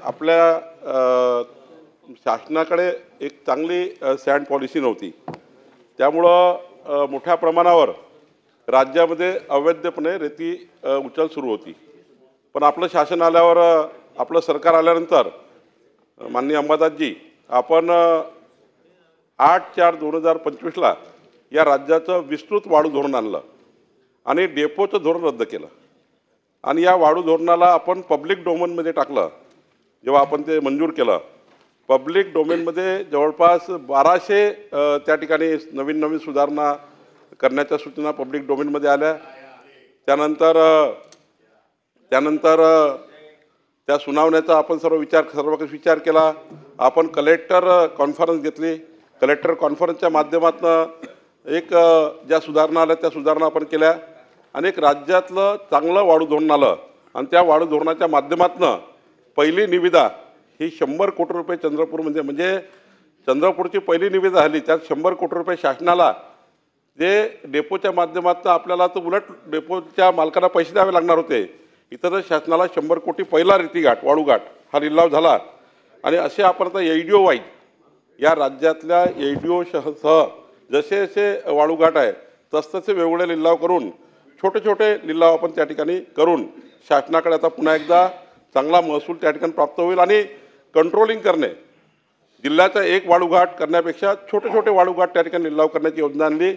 आपल्या शासनाकडे एक चांगली सँड पॉलिसी नव्हती। त्यामुळं मोठ्या प्रमाणावर राज्यामध्ये अवैधपणे रेती उचल सुरू होती। पण आपलं शासन आल्यावर आपलं सरकार आल्यानंतर माननीय अंबादासजी आपण 8/4/2025ला या राज्याचं विस्तृत वाळू धोरण आणलं आणि डेपोचं धोरण रद्द केलं आणि या वाळू धोरणाला आपण पब्लिक डोमेनमध्ये टाकलं। जेव्हा आपण ते मंजूर केलं पब्लिक डोमेनमध्ये जवळपास 1200 त्या ठिकाणी नवीन सुधारणा करण्याच्या सूचना पब्लिक डोमेनमध्ये आल्या। त्यानंतर त्या सुनावण्याचा आपण सर्व काही विचार केला। आपण कलेक्टर कॉन्फरन्स घेतली। कलेक्टर कॉन्फरन्सच्या माध्यमातून एक ज्या सुधारणा आल्या त्या सुधारणा आपण केल्या आणि एक राज्यातलं चांगलं वाळू धोरण आलं आणि त्या वाळू धोरणाच्या माध्यमातून पहिली निविदा ही 100 कोटी रुपये चंद्रपूरमध्ये म्हणजे चंद्रपूरची पहिली निविदा झाली। त्यात 100 कोटी रुपये शासनाला जे डेपोच्या माध्यमातून आपल्याला तर उलट डेपोच्या मालकांना पैसे द्यावे लागणार होते। इतर शासनाला 100 कोटी पहिला रेतीघाट वाळूघाट हा लिलाव झाला आणि असे आपण आता एडीओ वाईज या राज्यातल्या एडीओ सह जसे जसे वाळूघाट आहे तसतसे वेगवेगळे लिलाव करून छोटे लिलाव आपण त्या ठिकाणी करून शासनाकडे आता पुन्हा एकदा चांगला महसूल त्या ठिकाणी प्राप्त होईल आणि कंट्रोलिंग करणे जिल्ह्याचा एक वाळूघाट करण्यापेक्षा छोटे वाळूघाट त्या ठिकाणी लिलाव करण्याची योजना आणली।